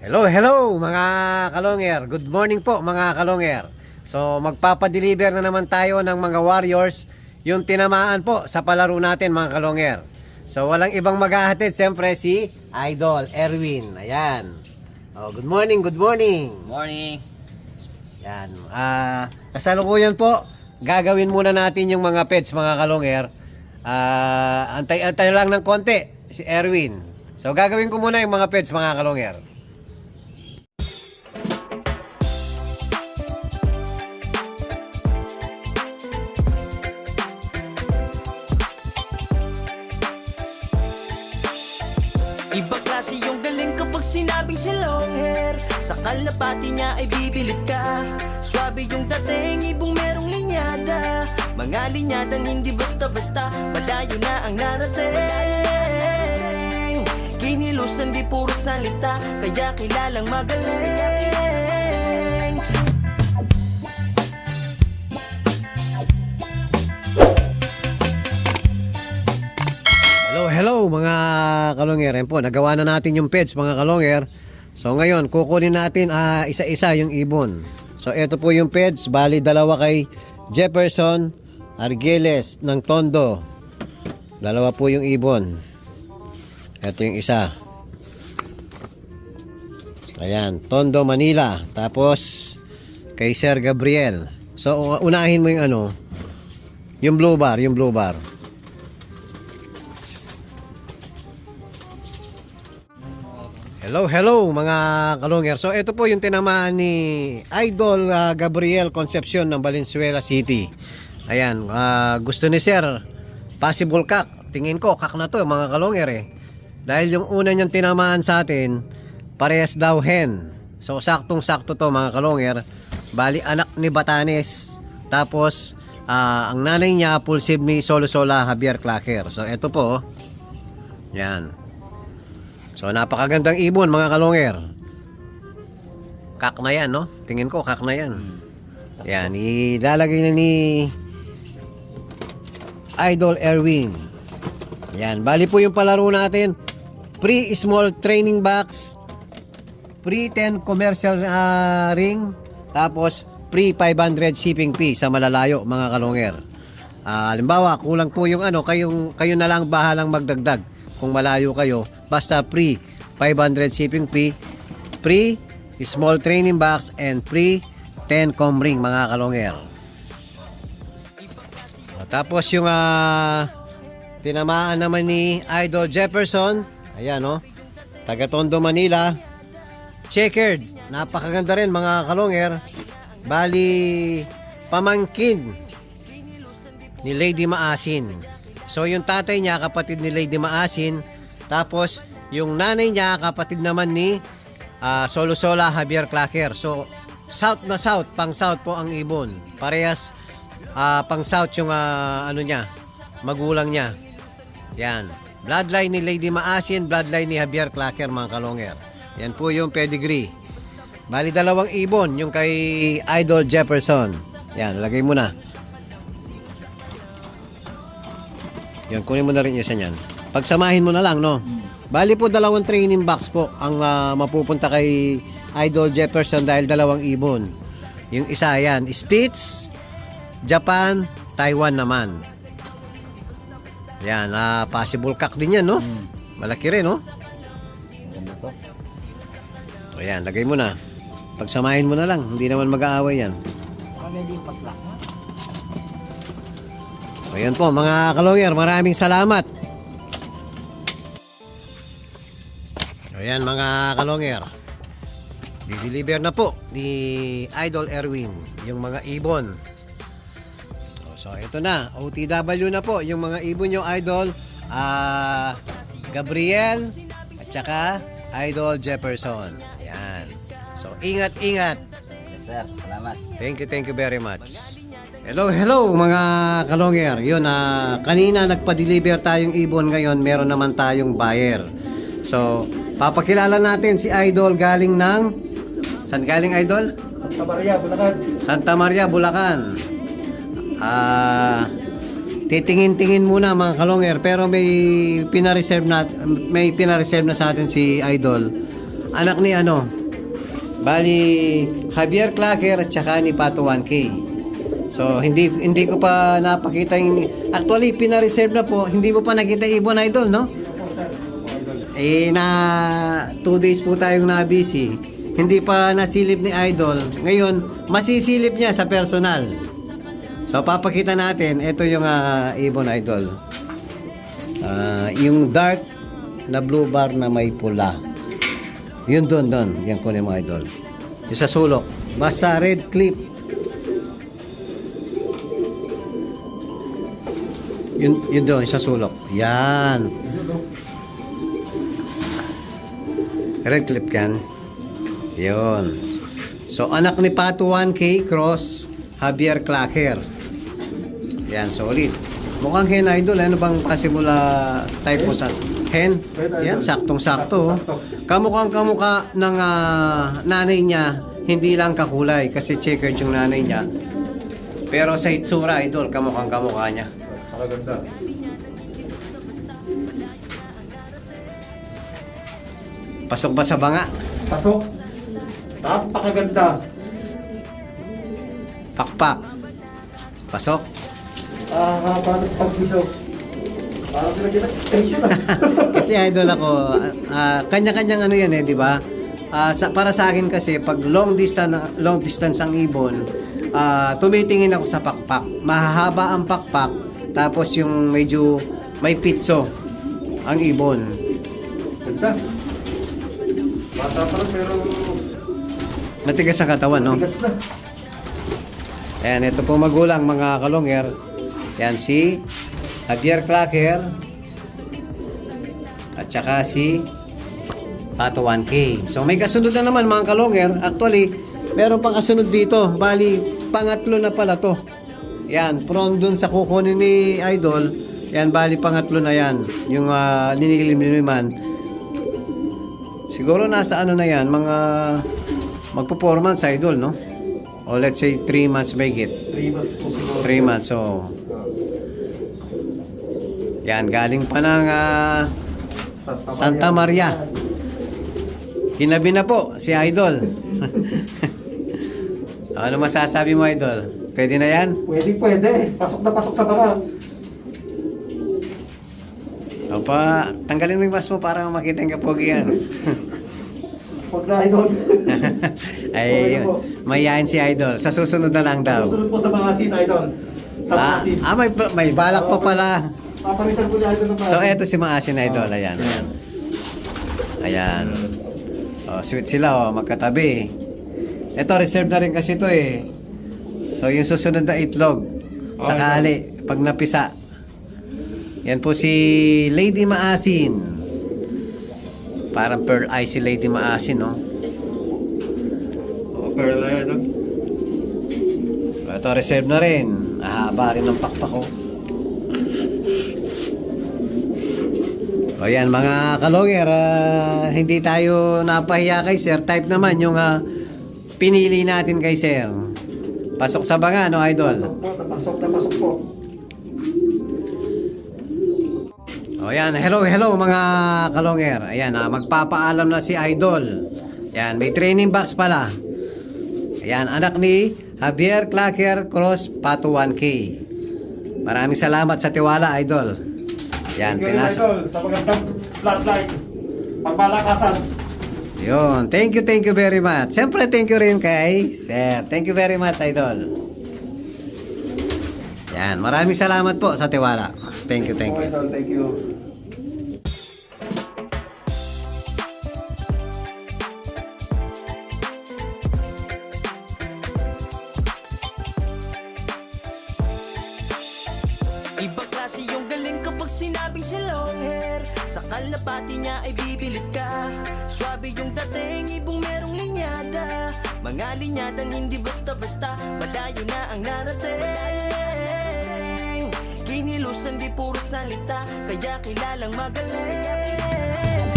Hello, hello mga kalonger. Good morning po mga kalonger. So magpapadeliver na naman tayo ng mga Warriors yung tinamaan po sa palaro natin mga kalonger. So walang ibang maghahatid, siyempre si Idol Erwin. Ayan. Oh, good morning, good morning. Morning. Yan. Kasalukuyan po, gagawin muna natin yung mga pets mga kalonger. Antay-antay lang ng konti si Erwin. So gagawin ko muna yung mga pets mga kalonger. Ibang klase yung galing kapag sinabing si long hair. Sa kalapati niya ay bibilid ka. Swabe yung dating, ibong merong linyada. Mga linyadang hindi basta-basta, malayo na ang narating. Kinilusan di puro salita, kaya kilalang magaling. Hello, hello mga kalonger. Yan po, nagawa na natin yung pets mga kalonger. So ngayon, kukunin natin isa-isa yung ibon. So ito po yung pets, bali dalawa kay Jefferson Argeles ng Tondo. Dalawa po yung ibon. Ito yung isa. Ayan, Tondo, Manila. Tapos kay Sir Gabriel. So unahin mo yung yung blue bar, yung blue bar. Hello, hello mga kalonger. So ito po yung tinamaan ni Idol Gabriel Concepcion ng Valenzuela City. Ayan, gusto ni Sir possible cock. Tingin ko cock na to mga kalonger eh. Dahil yung una niyang tinamaan sa atin, parehas daw hen. So saktong-sakto to mga kalonger. Bali anak ni Batanes. Tapos ang nanay niya Pulsive ni Solo-Sola Javier Clacker. So ito po. Yan. So napakagandang ibon mga kalonger. Kak na yan, no? Tingin ko kak na yan. Yan, ilalagay na ni Idol Erwin. Yan, bali po yung palaro natin. Pre-small training box, pre-10 commercial ring, tapos pre-500 shipping fee sa malalayo mga kalonger. Halimbawa, kulang po yung kayo na lang bahalang magdagdag. Kung malayo kayo, basta free 500 shipping fee, free small training box, and free 10 com ring mga kalonger. Tapos yung tinamaan naman ni Idol Jefferson, ayan taga Tondo, Manila, checkered, napakaganda rin mga kalonger. Bali pamangkin ni Lady Maasin. So yung tatay niya kapatid ni Lady Maasin, tapos yung nanay niya kapatid naman ni Solo-Sola Javier Clacker. So south na south, pang south po ang ibon. Parehas pang south yung niya, magulang niya. Yan. Bloodline ni Lady Maasin, bloodline ni Javier Clacker mga kalonger. Yan po yung pedigree. Bali dalawang ibon, yung kay Idol Jefferson. Yan, lagay mo na. Yan, kunin mo na rin isa niyan. Pagsamahin mo na lang, no? Bali po dalawang training box po ang mapupunta kay Idol Jefferson dahil dalawang ibon. Yung isa yan, States, Japan, Taiwan naman. Yan, possible cock din yan, no? Malaki rin, no? So yan, lagay mo na. Pagsamahin mo na lang, hindi naman mag-aaway yan. So yan po mga kalonger, maraming salamat. So yan mga kalonger, di-deliver na po ni Idol Erwin yung mga ibon. So ito na, OTW na po yung mga ibon yung Idol Gabriel at saka Idol Jefferson. Yan. So ingat-ingat. Yes sir, salamat. Thank you very much. Hello, hello mga kalonger. Yun, kanina nagpa-deliver tayong ibon, ngayon meron naman tayong buyer. So, papakilala natin si Idol galing ng... Saan galing Idol? Santa Maria, Bulacan. Santa Maria, Bulacan. Titingin-tingin muna mga kalonger, pero may pina-reserve na sa atin si Idol. anak ni ano, bali Javier Clacker at saka ni Pato 1K. So hindi ko pa napakita yung, actually pina-reserve na po, hindi mo pa nakita Ibon Idol, no? Na 2 days po tayong na-busy. Hindi pa nasilip ni Idol. Ngayon, masisilip niya sa personal. So papakita natin, ito yung Ibon Idol. Yung dark na blue bar na may pula. Yun doon. Yan kunin mo Idol. Yung sa sulok. Basta red clip. Yun doon, sa sulok. Yan. Red clip yan. Yun. So, anak ni Pato 1K cross Javier Clacker. Yan, solid. Mukhang hen Idol. Ano bang possible type mo sa hen? Yan, saktong-sakto. Kamukhang kamukha ng nanay niya. Hindi lang kakulay kasi checkered yung nanay niya. Pero sa itsura Idol, kamukhang kamukha niya. Pakaganda. Pasok ba sa banga? Pasok. Napakaganda. Pakpak. Pasok. Paano pag-bisaw? Parang pinagkita extension Kasi Idol ako, kanya-kanyang ano yan di ba? Para sa akin kasi pag long distance ang ibon, tumitingin ako sa pakpak. Mahahaba ang pakpak, tapos yung medyo may pitso ang ibon. Ganda. Bata pa lang pero Matigas ang katawan, no? tigas na. Ayan, ito po magulang mga kalonger. Yan si Javier Clacker at saka si Pato 1K. So may kasunod na naman mga kalonger. Actually, meron pang kasunod dito. Bali, pangatlo na pala to. Yan, from dun sa kukunin ni Idol. Yan, bali pangatlo na yan. Yung ninilim-niliman. Siguro nasa ano na yan, mga magpo-4 months Idol, no? O let's say 3 months may get. 3 months po siguro. 3 months, so yan, galing pa ng Santa Maria. Hinabi na po si Idol. Ano masasabi mo Idol? Pwede na yan? Pwede. Pasok na pasok sa baka. Opa, tanggalin mo yung mask mo para makita yung kapogian. Huwag na Idol. Ay, mayayain si Idol. Sa susunod na lang daw. Susunod po sa mga scene Idol. Sa mga scene. May balak pa pala. Papalisan po ni Idol ng So, eto si Maasin Idol. Ayan. Ayan. Oh, sweet sila, magkatabi. Ito, reserve na rin kasi ito eh. So, yung susunod na itlog. Sakali, pag napisa. Yan po si Lady Maasin. Parang pearl eye si Lady Maasin, no? Pearl na Idol. Ito, reserve na rin. Ahaba rin ng pakpak ko. O yan, mga kalonger, hindi tayo napahiya kay Sir. Type naman yung pinili natin kay Sir. Pasok sa banga, no, Idol? Pasok po. O yan, hello mga kalonger. Ayan, magpapaalam na si Idol. Ayan, may training box pala. Ayan, anak ni Javier Clacker Cross Pato 1K. Maraming salamat sa tiwala, Idol. Yan, pinasok. Idol, sa magandang flatline. Pagmalakasan. Yun, thank you very much. Siyempre, thank you rin kay Sir. Thank you very much, Idol. Yan, maraming salamat po sa tiwala. Thank you. Idol, thank you. Ibang klase yung galing kapag sinabing si long hair. Sa kalapati niya ay bibilip ka. Swabe yung dating, ibong merong linyada. Mga linyadang hindi basta-basta, malayo na ang narating. Kinilusan di puro salita, kaya kilalang magaling.